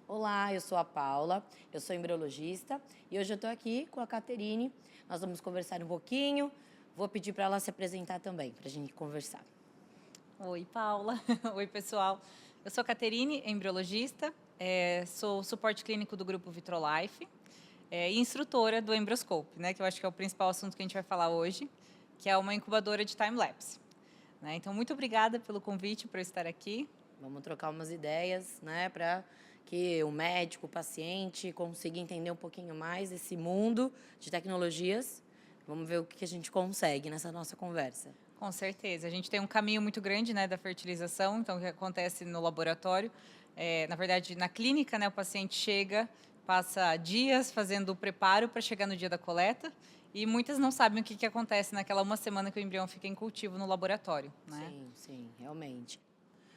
Olá, eu sou a Paula, eu sou embriologista e hoje eu estou aqui com a Caterine. Nós vamos conversar um pouquinho, vou pedir para ela se apresentar também, para a gente conversar. Oi, Paula. Oi, pessoal. Eu sou a Caterine, embriologista, sou suporte clínico do grupo Vitrolife e instrutora do Embryoscope, né, que eu acho que é o principal assunto que a gente vai falar hoje, que é uma incubadora de time-lapse. Né? Então, muito obrigada pelo convite para eu estar aqui. Vamos trocar umas ideias, né, para que o médico, o paciente consiga entender um pouquinho mais desse mundo de tecnologias. Vamos ver o que a gente consegue nessa nossa conversa. Com certeza. A gente tem um caminho muito grande, né, da fertilização, então o que acontece no laboratório, na verdade, na clínica, né, o paciente chega, passa dias fazendo o preparo para chegar no dia da coleta, e muitas não sabem o que acontece naquela uma semana que o embrião fica em cultivo no laboratório, né? Sim, realmente.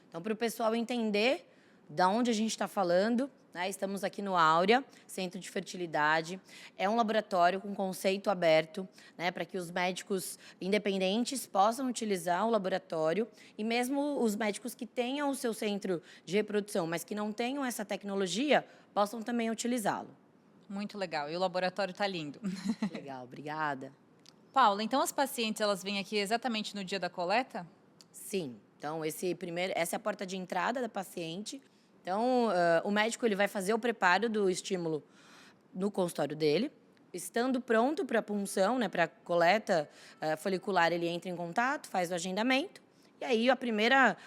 Então, para o pessoal entender da onde a gente está falando, né, estamos aqui no Áurea, Centro de Fertilidade. É um laboratório com conceito aberto, né, para que os médicos independentes possam utilizar o laboratório e mesmo os médicos que tenham o seu centro de reprodução, mas que não tenham essa tecnologia, possam também utilizá-lo. Muito legal. E o laboratório está lindo. Legal, obrigada. Paula, então as pacientes elas vêm aqui exatamente no dia da coleta? Sim. Então, essa é a porta de entrada da paciente. Então, o médico ele vai fazer o preparo do estímulo no consultório dele. Estando pronto para a punção, né, para a coleta folicular, ele entra em contato, faz o agendamento. E aí, o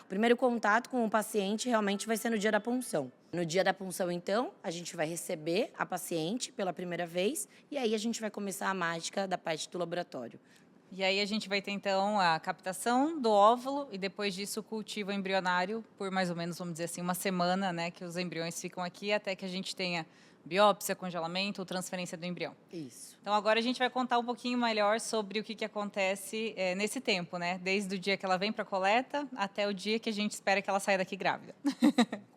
primeiro contato com o paciente realmente vai ser no dia da punção. No dia da punção, então, a gente vai receber a paciente pela primeira vez e aí a gente vai começar a mágica da parte do laboratório. E aí a gente vai ter, então, a captação do óvulo e depois disso o cultivo embrionário por mais ou menos, vamos dizer assim, uma semana, né, que os embriões ficam aqui até que a gente tenha biópsia, congelamento ou transferência do embrião. Isso. Então, agora a gente vai contar um pouquinho melhor sobre o que acontece nesse tempo, né? Desde o dia que ela vem para a coleta até o dia que a gente espera que ela saia daqui grávida.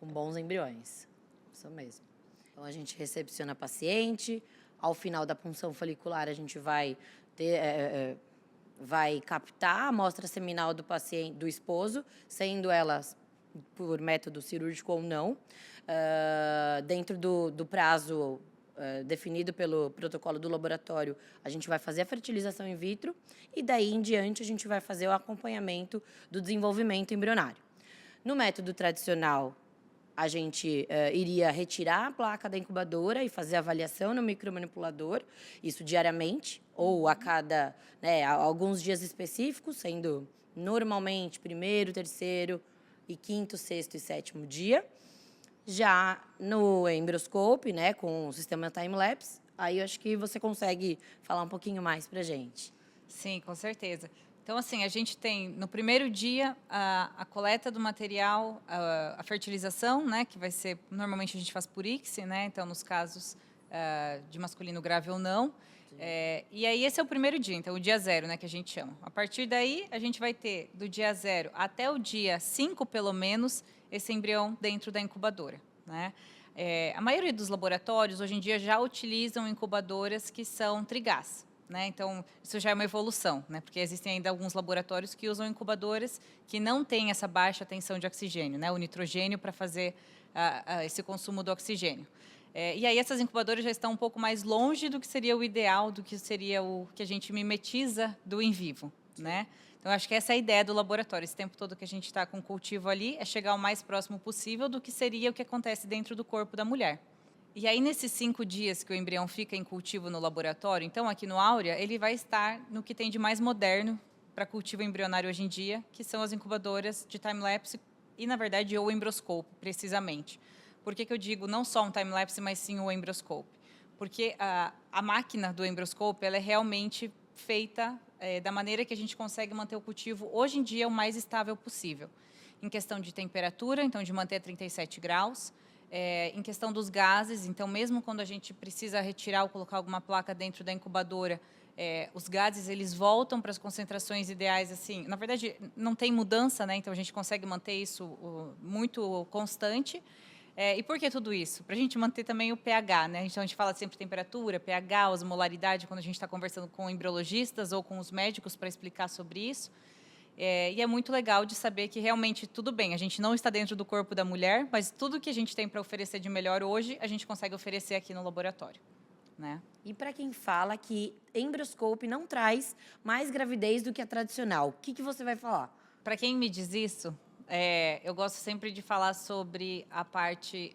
Com bons embriões. Isso mesmo. Então, a gente recepciona a paciente. Ao final da punção folicular, a gente vai vai captar a amostra seminal do paciente, do esposo, sendo ela por método cirúrgico ou não, dentro do prazo definido pelo protocolo do laboratório, a gente vai fazer a fertilização in vitro e daí em diante a gente vai fazer o acompanhamento do desenvolvimento embrionário. No método tradicional, a gente iria retirar a placa da incubadora e fazer a avaliação no micromanipulador, isso diariamente, ou a cada alguns dias específicos, sendo normalmente primeiro, terceiro e quinto, sexto e sétimo dia. Já no Embryoscope, né, com o sistema time-lapse, aí eu acho que você consegue falar um pouquinho mais pra gente. Sim, com certeza. Então, assim, a gente tem no primeiro dia a coleta do material, a fertilização, né, que vai ser, normalmente a gente faz por ICSI, né, então nos casos de masculino grave ou não. E aí esse é o primeiro dia, então o dia 0, né, que a gente chama. A partir daí, a gente vai ter do dia 0 até o dia 5, pelo menos, esse embrião dentro da incubadora, né. A maioria dos laboratórios, hoje em dia, já utilizam incubadoras que são trigás. Né? Então, isso já é uma evolução, né? Porque existem ainda alguns laboratórios que usam incubadoras que não têm essa baixa tensão de oxigênio, né? O nitrogênio para fazer esse consumo do oxigênio. E aí essas incubadoras já estão um pouco mais longe do que seria o ideal, do que seria o que a gente mimetiza do in vivo, né? Então, acho que essa é a ideia do laboratório. Esse tempo todo que a gente está com o cultivo ali é chegar o mais próximo possível do que seria o que acontece dentro do corpo da mulher. E aí, nesses 5 dias que o embrião fica em cultivo no laboratório, então, aqui no Áurea, ele vai estar no que tem de mais moderno para cultivo embrionário hoje em dia, que são as incubadoras de time-lapse e, na verdade, o Embryoscope, precisamente. Por que eu digo não só um time-lapse, mas sim o Embryoscope? Porque a máquina do Embryoscope ela é realmente feita da maneira que a gente consegue manter o cultivo, hoje em dia, o mais estável possível. Em questão de temperatura, então, de manter 37 graus, em questão dos gases, então, mesmo quando a gente precisa retirar ou colocar alguma placa dentro da incubadora, os gases eles voltam para as concentrações ideais, assim, na verdade, não tem mudança, né? Então, a gente consegue manter isso muito constante. E por que tudo isso? Para a gente manter também o pH, né? Então, a gente fala sempre temperatura, pH, osmolaridade, quando a gente está conversando com embriologistas ou com os médicos para explicar sobre isso. E é muito legal de saber que realmente tudo bem, a gente não está dentro do corpo da mulher, mas tudo que a gente tem para oferecer de melhor hoje, a gente consegue oferecer aqui no laboratório, né? E para quem fala que Embryoscope não traz mais gravidez do que a tradicional, o que você vai falar? Para quem me diz isso, eu gosto sempre de falar sobre a parte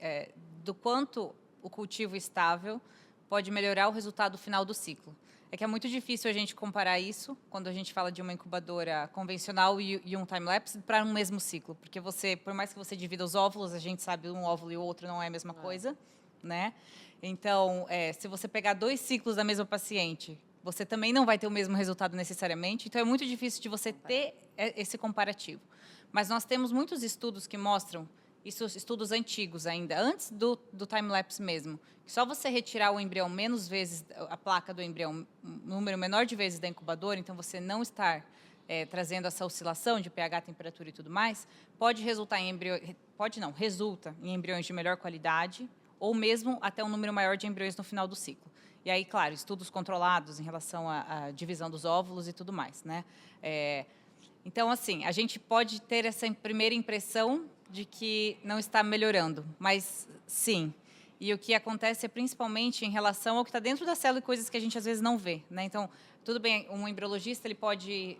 do quanto o cultivo estável pode melhorar o resultado final do ciclo. É que é muito difícil a gente comparar isso quando a gente fala de uma incubadora convencional e um time-lapse para um mesmo ciclo. Porque você, por mais que você divida os óvulos, a gente sabe um óvulo e o outro não é a mesma coisa, né? Então, se você pegar 2 ciclos da mesma paciente, você também não vai ter o mesmo resultado necessariamente. Então, é muito difícil de você ter esse comparativo. Mas nós temos muitos estudos que mostram, isso, estudos antigos ainda, antes do time-lapse mesmo, que só você retirar o embrião menos vezes, a placa do embrião, um número menor de vezes da incubadora, então você não estar trazendo essa oscilação de pH, temperatura e tudo mais, pode resultar em resulta em embriões de melhor qualidade, ou mesmo até um número maior de embriões no final do ciclo. E aí, claro, estudos controlados em relação à divisão dos óvulos e tudo mais, né? Então, assim, a gente pode ter essa primeira impressão de que não está melhorando, mas sim. E o que acontece é principalmente em relação ao que está dentro da célula e coisas que a gente às vezes não vê, né? Então, tudo bem, um embriologista ele pode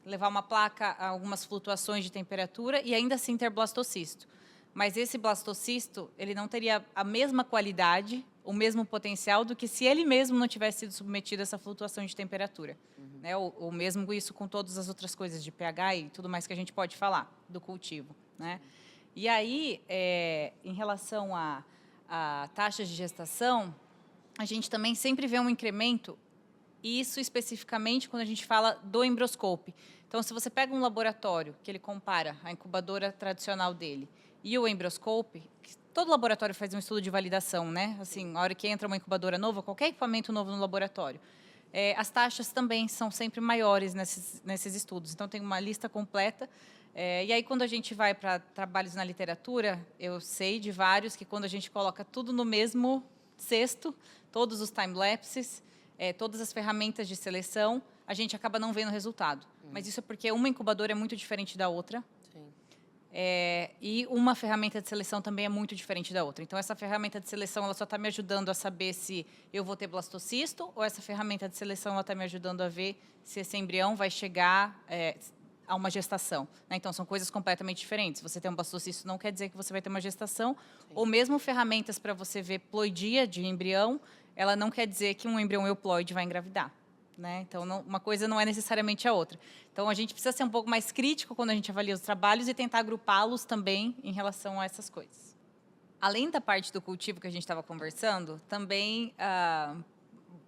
levar uma placa a algumas flutuações de temperatura e ainda assim ter blastocisto. Mas esse blastocisto, ele não teria a mesma qualidade, o mesmo potencial do que se ele mesmo não tivesse sido submetido a essa flutuação de temperatura. Né? Ou mesmo isso com todas as outras coisas de pH e tudo mais que a gente pode falar do cultivo. Né? E aí, em relação a taxas de gestação, a gente também sempre vê um incremento, isso especificamente quando a gente fala do Embryoscope. Então, se você pega um laboratório que ele compara a incubadora tradicional dele e o Embryoscope, todo laboratório faz um estudo de validação, né? Assim, na hora que entra uma incubadora nova, qualquer equipamento novo no laboratório, as taxas também são sempre maiores nesses estudos. Então, tem uma lista completa. E aí, quando a gente vai para trabalhos na literatura, eu sei de vários que quando a gente coloca tudo no mesmo cesto, todos os time-lapses, todas as ferramentas de seleção, a gente acaba não vendo resultado. Mas isso é porque uma incubadora é muito diferente da outra. Sim. E uma ferramenta de seleção também é muito diferente da outra. Então, essa ferramenta de seleção ela só está me ajudando a saber se eu vou ter blastocisto, ou essa ferramenta de seleção está me ajudando a ver se esse embrião vai chegar a uma gestação. Né? Então, são coisas completamente diferentes. Você tem um blastocisto não quer dizer que você vai ter uma gestação, sim, ou mesmo ferramentas para você ver ploidia de embrião, ela não quer dizer que um embrião euploide vai engravidar. Né? Então, uma coisa não é necessariamente a outra. Então, a gente precisa ser um pouco mais crítico quando a gente avalia os trabalhos e tentar agrupá-los também em relação a essas coisas. Além da parte do cultivo que a gente estava conversando, também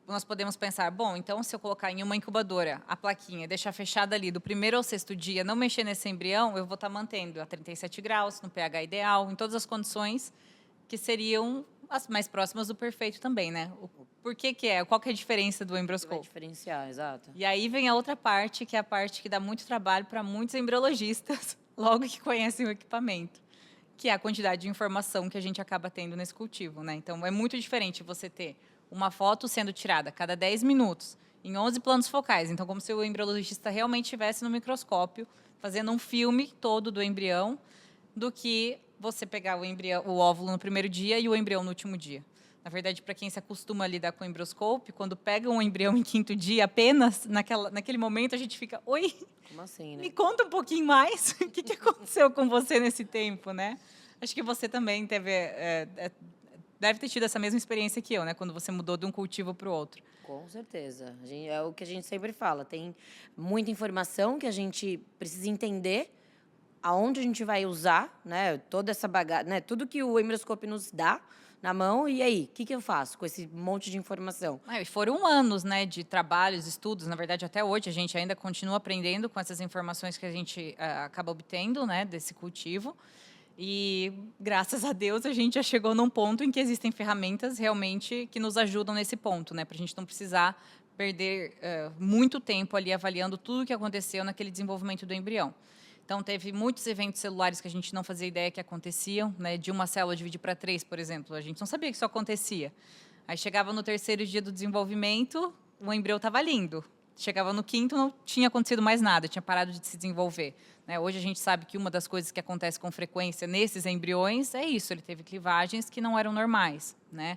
nós podemos pensar, bom, então se eu colocar em uma incubadora a plaquinha, deixar fechada ali do 1º ao 6º dia, não mexer nesse embrião, eu vou estar mantendo a 37 graus, no pH ideal, em todas as condições que seriam as mais próximas do perfeito também, né? Por que qual que é a diferença do Embryoscope? Vai diferenciar, exato. E aí vem a outra parte, que é a parte que dá muito trabalho para muitos embriologistas, logo que conhecem o equipamento, que é a quantidade de informação que a gente acaba tendo nesse cultivo, né? Então, é muito diferente você ter uma foto sendo tirada a cada 10 minutos, em 11 planos focais. Então, como se o embriologista realmente estivesse no microscópio, fazendo um filme todo do embrião, do que você pegar o óvulo no 1º dia e o embrião no último dia. Na verdade, para quem se acostuma a lidar com o Embryoscope, quando pega um embrião em 5º dia apenas, naquele momento a gente fica, oi, como assim, né? Me conta um pouquinho mais, o que aconteceu com você nesse tempo, né? Acho que você também deve ter tido essa mesma experiência que eu, né? Quando você mudou de um cultivo para o outro. Com certeza. É o que a gente sempre fala. Tem muita informação que a gente precisa entender aonde a gente vai usar, né? Toda essa bagagem, né? Tudo que o Embryoscope nos dá na mão, e aí, o que eu faço com esse monte de informação? E foram anos, né, de trabalhos, estudos, na verdade, até hoje a gente ainda continua aprendendo com essas informações que a gente acaba obtendo, né, desse cultivo, e graças a Deus a gente já chegou num ponto em que existem ferramentas realmente que nos ajudam nesse ponto, né, para a gente não precisar perder muito tempo ali avaliando tudo o que aconteceu naquele desenvolvimento do embrião. Então, teve muitos eventos celulares que a gente não fazia ideia que aconteciam, né? De uma célula dividir para 3, por exemplo. A gente não sabia que isso acontecia. Aí chegava no 3º dia do desenvolvimento, o embrião estava lindo. chegava no quinto, não tinha acontecido mais nada, tinha parado de se desenvolver. Né? Hoje a gente sabe que uma das coisas que acontece com frequência nesses embriões é isso, ele teve clivagens que não eram normais. Né?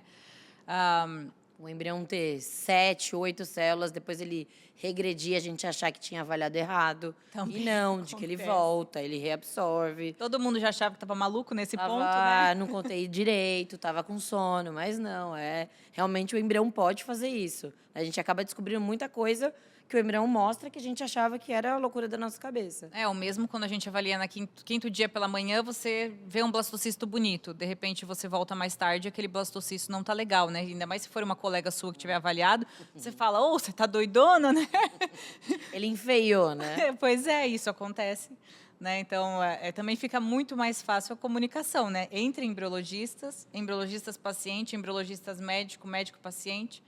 O embrião ter 7, 8 células, depois ele regredir, a gente achar que tinha avaliado errado. Também E não, de que ele acontece. volta, ele reabsorve. Todo mundo já achava que estava maluco nesse ponto, né? Tava, não contei direito, tava com sono, mas não, realmente o embrião pode fazer isso. A gente acaba descobrindo muita coisa que o embrião mostra que a gente achava que era a loucura da nossa cabeça. O mesmo quando a gente avalia na quinto dia pela manhã, você vê um blastocisto bonito. De repente, você volta mais tarde, aquele blastocisto não tá legal, né? Ainda mais se for uma colega sua que tiver avaliado, você fala, você tá doidona, né? Ele enfeiou, né? Pois é, isso acontece. Né? Então, também fica muito mais fácil a comunicação, né? Entre embriologistas, embriologistas-paciente, embriologistas médico, médico-paciente,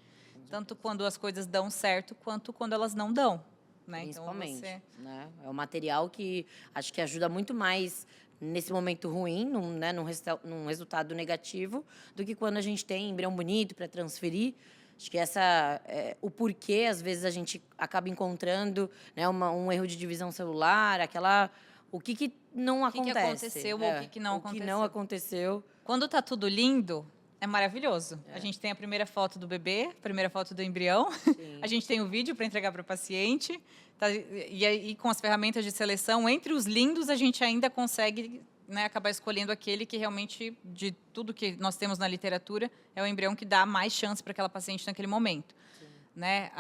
tanto quando as coisas dão certo, quanto quando elas não dão. Né? Principalmente. Então, Né? É um material que acho que ajuda muito mais nesse momento ruim, num resultado negativo, do que quando a gente tem embrião bonito para transferir. Acho que o porquê, às vezes, a gente acaba encontrando, né, um erro de divisão celular, o que não acontece. O que aconteceu ou o que não aconteceu. O que não aconteceu. Quando tá tudo lindo, é maravilhoso. A gente tem a primeira foto do bebê, a primeira foto do embrião, a gente tem o vídeo para entregar para o paciente, tá? E aí, com as ferramentas de seleção, entre os lindos, a gente ainda consegue, né, acabar escolhendo aquele que realmente, de tudo que nós temos na literatura, é o embrião que dá mais chance para aquela paciente naquele momento. Né?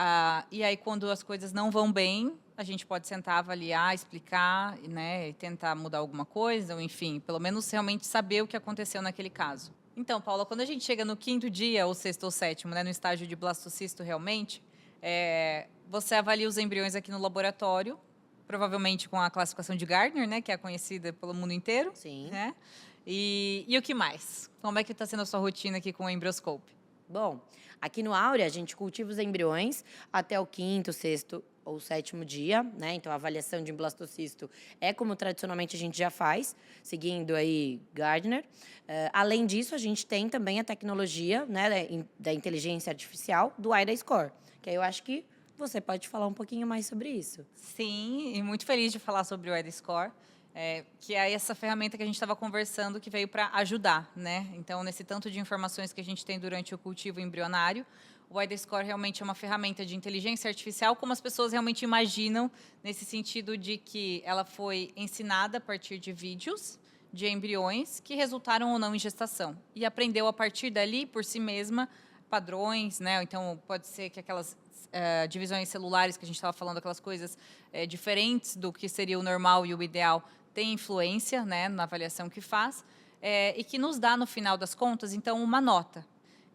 E aí, quando as coisas não vão bem, a gente pode sentar, avaliar, explicar, né, e tentar mudar alguma coisa, ou enfim, pelo menos realmente saber o que aconteceu naquele caso. Então, Paula, quando a gente chega no quinto dia, ou sexto ou sétimo, né, no estágio de blastocisto realmente, você avalia os embriões aqui no laboratório, provavelmente com a classificação de Gardner, né, que é conhecida pelo mundo inteiro. Sim. Né? E o que mais? Como é que está sendo a sua rotina aqui com o Embrioscope? Bom, aqui no Áurea, a gente cultiva os embriões até o quinto, sexto ou sétimo dia, né? Então, a avaliação de um blastocisto é como tradicionalmente a gente já faz, seguindo aí Gardner. Além disso, a gente tem também a tecnologia, né, da inteligência artificial do IDA-Score, que aí eu acho que você pode falar um pouquinho mais sobre isso. Sim, e muito feliz de falar sobre o IDA-Score. Que é essa ferramenta que a gente estava conversando, que veio para ajudar. Né? Então, nesse tanto de informações que a gente tem durante o cultivo embrionário, o IDA-Score realmente é uma ferramenta de inteligência artificial, como as pessoas realmente imaginam, nesse sentido de que ela foi ensinada a partir de vídeos de embriões que resultaram ou não em gestação. E aprendeu a partir dali, por si mesma, padrões, né? Então, pode ser que aquelas divisões celulares que a gente estava falando, aquelas coisas diferentes do que seria o normal e o ideal, tem influência, né, na avaliação que faz, e que nos dá, no final das contas, então, uma nota.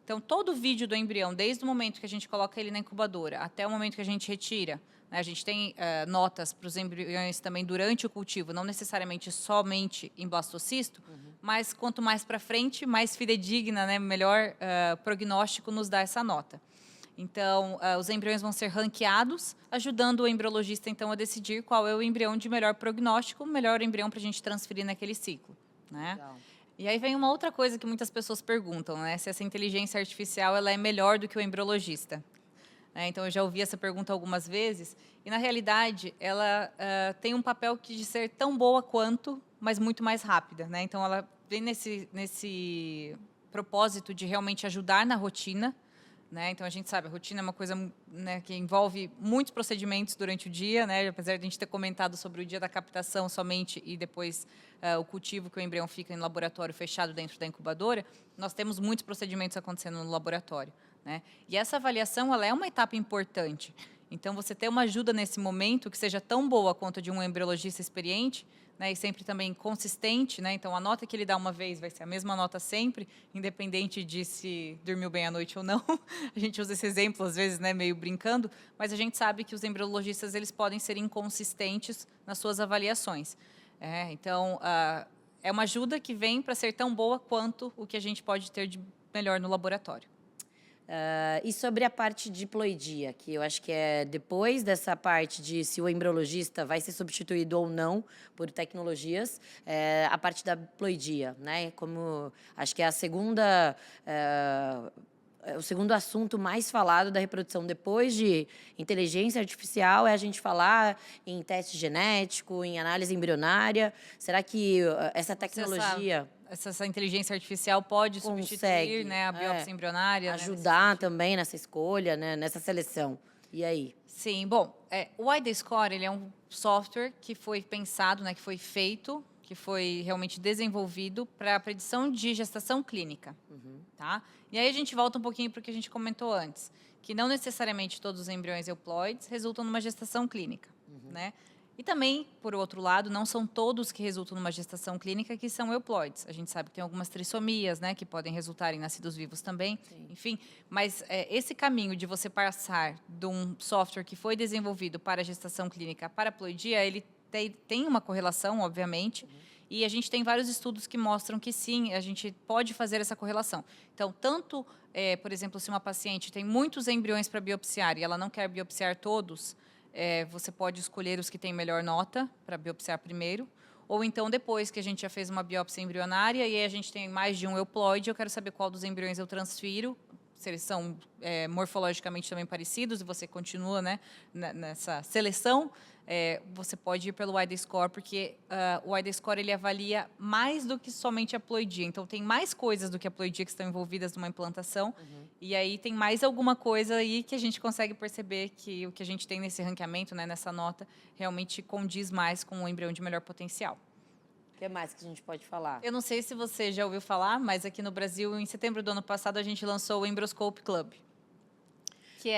Então, todo o vídeo do embrião, desde o momento que a gente coloca ele na incubadora até o momento que a gente retira, né, a gente tem notas para os embriões também durante o cultivo, não necessariamente somente em blastocisto, mas quanto mais para frente, mais fidedigna, né, melhor prognóstico nos dá essa nota. Então, os embriões vão ser ranqueados, ajudando o embriologista, então, a decidir qual é o embrião de melhor prognóstico, o melhor embrião para a gente transferir naquele ciclo. Né? Legal. E aí vem uma outra coisa que muitas pessoas perguntam, né? Se essa inteligência artificial ela é melhor do que o embriologista. Então, eu já ouvi essa pergunta algumas vezes, e, na realidade, ela tem um papel que de ser tão boa quanto, mas muito mais rápida. Né? Então, ela vem nesse propósito de realmente ajudar na rotina. Né? Então, a gente sabe, a rotina é uma coisa, né, que envolve muitos procedimentos durante o dia, né? Apesar de a gente ter comentado sobre o dia da captação somente e depois o cultivo que o embrião fica em laboratório fechado dentro da incubadora, nós temos muitos procedimentos acontecendo no laboratório. Né? E essa avaliação ela é uma etapa importante. Então, você ter uma ajuda nesse momento que seja tão boa quanto a de um embriologista experiente, né, e sempre também consistente, né? Então, a nota que ele dá uma vez vai ser a mesma nota sempre, independente de se dormiu bem à noite ou não. A gente usa esse exemplo, às vezes, né, meio brincando, mas a gente sabe que os embriologistas eles podem ser inconsistentes nas suas avaliações. Então, é uma ajuda que vem para ser tão boa quanto o que a gente pode ter de melhor no laboratório. E sobre a parte de diploidia, que eu acho que é depois dessa parte de se o embriologista vai ser substituído ou não por tecnologias, a parte da diploidia, né? Como acho que é a segunda o segundo assunto mais falado da reprodução depois de inteligência artificial é a gente falar em teste genético, em análise embrionária. Será que essa tecnologia Essa inteligência artificial pode substituir, consegue, né, a biópsia embrionária, né, nesse ajudar sentido? também nessa escolha, né, nessa seleção? E aí? Sim, bom, o iDScore, ele é um software que foi pensado, né, que foi feito, que foi realmente desenvolvido para a predição de gestação clínica, tá? E aí a gente volta um pouquinho para o que a gente comentou antes, que não necessariamente todos os embriões euploides resultam numa gestação clínica, né? E também, por outro lado, não são todos que resultam numa gestação clínica que são euploides. A gente sabe que tem algumas trissomias, né, que podem resultar em nascidos vivos também. Sim. Enfim, mas esse caminho de você passar de um software que foi desenvolvido para a gestação clínica para a haploidia, ele tem uma correlação, obviamente, e a gente tem vários estudos que mostram que sim, a gente pode fazer essa correlação. Então, tanto, por exemplo, se uma paciente tem muitos embriões para biopsiar e ela não quer biopsiar todos, você pode escolher os que têm melhor nota para biopsiar primeiro, ou então depois que a gente já fez uma biópsia embrionária e aí a gente tem mais de um euploide, eu quero saber qual dos embriões eu transfiro, se eles são morfologicamente também parecidos e você continua, né, nessa seleção, você pode ir pelo iDScore, porque o iDScore ele avalia mais do que somente a haploidia. Então, tem mais coisas do que a haploidia que estão envolvidas numa implantação. E aí tem mais alguma coisa aí que a gente consegue perceber que o que a gente tem nesse ranqueamento, né, nessa nota, realmente condiz mais com o embrião de melhor potencial. O que mais que a gente pode falar? Eu não sei se você já ouviu falar, mas aqui no Brasil, em setembro do ano passado, a gente lançou o Embryoscope Club. Que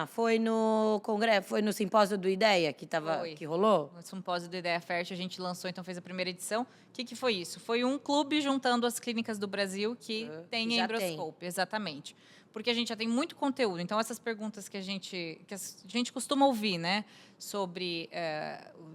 Foi no congresso, foi no simpósio do IDEA que rolou? No simpósio do Ideia Fértil, a gente lançou, então fez a primeira edição. O que foi isso? Foi um clube juntando as clínicas do Brasil que tem Embryoscope, exatamente. Porque a gente já tem muito conteúdo. Então, essas perguntas que a gente costuma ouvir, né, sobre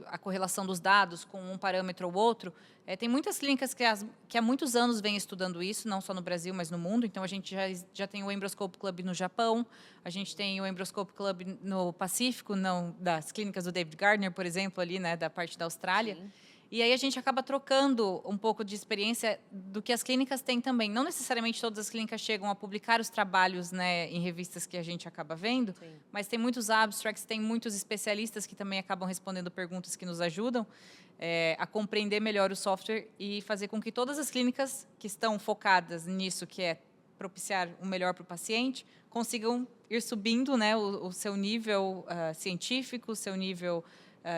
a correlação dos dados com um parâmetro ou outro, tem muitas clínicas que há muitos anos vêm estudando isso, não só no Brasil, mas no mundo. Então, a gente já tem o Embryoscope Club no Japão, a gente tem o Embryoscope Club no Pacífico, não, das clínicas do David Gardner, por exemplo, ali, né, da parte da Austrália. Sim. E aí a gente acaba trocando um pouco de experiência do que as clínicas têm também. Não necessariamente todas as clínicas chegam a publicar os trabalhos, né, em revistas que a gente acaba vendo, Sim. mas tem muitos abstracts, tem muitos especialistas que também acabam respondendo perguntas que nos ajudam a compreender melhor o software e fazer com que todas as clínicas que estão focadas nisso, que é propiciar o melhor para o paciente, consigam ir subindo, né, o seu nível científico, o seu nível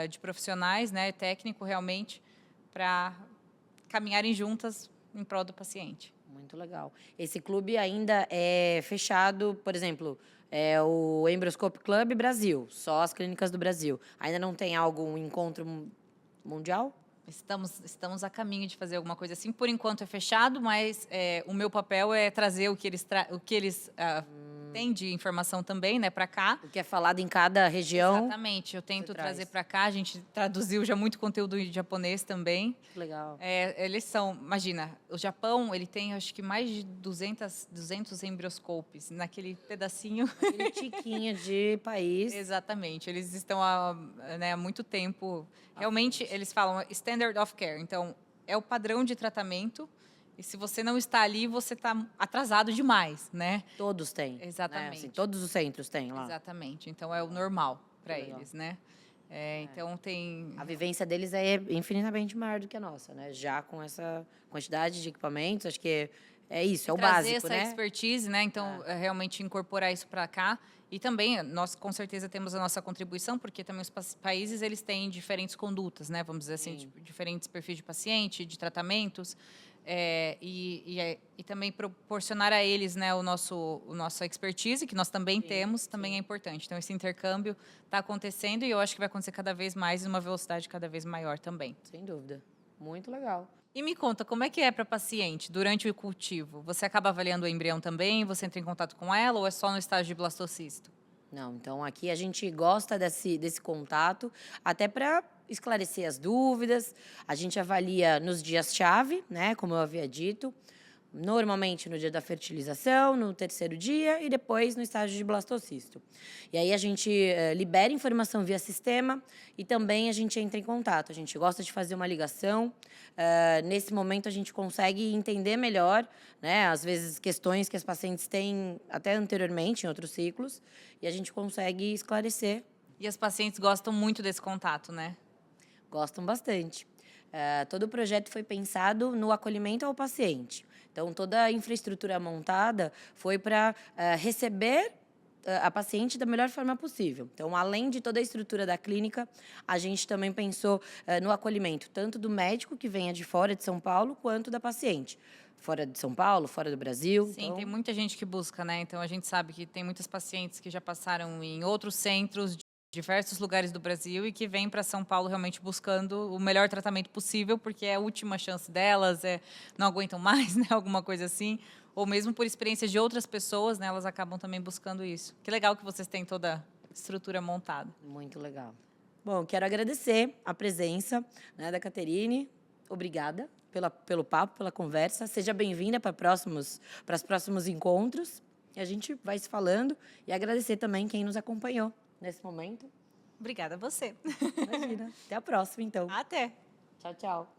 de profissionais, né, técnico realmente, para caminharem juntas em prol do paciente. Muito legal. Esse clube ainda é fechado, por exemplo, é o Embryoscope Club Brasil, só as clínicas do Brasil. Ainda não tem algum encontro mundial? Estamos a caminho de fazer alguma coisa assim. Por enquanto é fechado, mas o meu papel é trazer o que eles têm de informação também, né, para cá. O que é falado em cada região. Exatamente. Eu tento você trazer traz. para cá. A gente traduziu já muito conteúdo em japonês também. Que legal. Eles são, imagina, o Japão, ele tem acho que mais de 200 embrioscopes naquele pedacinho. Aquele tiquinho de país. Exatamente. Eles estão há muito tempo. Realmente, eles falam standard of care. Então, é o padrão de tratamento. E se você não está ali, você está atrasado demais, né? Todos têm. Exatamente. Né? Assim, todos os centros têm lá. Exatamente. Então, é o normal para Que legal. eles, né? Então, tem... A vivência deles é infinitamente maior do que a nossa, né? Já com essa quantidade de equipamentos, acho que é isso, é o trazer básico, essa né? expertise, né? Então, realmente incorporar isso para cá. E também, nós com certeza temos a nossa contribuição, porque também os países, eles têm diferentes condutas, né? Vamos dizer assim, diferentes perfis de paciente, de tratamentos. E também proporcionar a eles, né, o nossa expertise, que nós também temos, também é importante. Então, esse intercâmbio está acontecendo e eu acho que vai acontecer cada vez mais, em uma velocidade cada vez maior também. Sem dúvida. Muito legal. E me conta, como é que é para paciente durante o cultivo? Você acaba avaliando o embrião também? Você entra em contato com ela ou é só no estágio de blastocisto? Não, então aqui a gente gosta desse contato, até para esclarecer as dúvidas. A gente avalia nos dias-chave, né, como eu havia dito, normalmente no dia da fertilização, no terceiro dia e depois no estágio de blastocisto. E aí a gente libera informação via sistema e também a gente entra em contato. A gente gosta de fazer uma ligação. Nesse momento a gente consegue entender melhor, né, às vezes questões que as pacientes têm até anteriormente em outros ciclos, e a gente consegue esclarecer. E as pacientes gostam muito desse contato, né? Gostam bastante. Todo o projeto foi pensado no acolhimento ao paciente. Então, toda a infraestrutura montada foi para receber a paciente da melhor forma possível. Então, além de toda a estrutura da clínica, a gente também pensou no acolhimento, tanto do médico que venha de fora de São Paulo, quanto da paciente. Fora de São Paulo, fora do Brasil. Sim, então... tem muita gente que busca, né? Então, a gente sabe que tem muitas pacientes que já passaram em outros centros diversos lugares do Brasil e que vêm para São Paulo realmente buscando o melhor tratamento possível, porque é a última chance delas, não aguentam mais, né, alguma coisa assim, ou mesmo por experiências de outras pessoas, né, elas acabam também buscando isso. Que legal que vocês têm toda a estrutura montada. Muito legal. Bom, quero agradecer a presença, né, da Caterine. Obrigada pelo papo, pela conversa. Seja bem-vinda para os próximos encontros. E a gente vai se falando e agradecer também quem nos acompanhou nesse momento. Obrigada a você. Imagina. Até a próxima, então. Até. Tchau, tchau.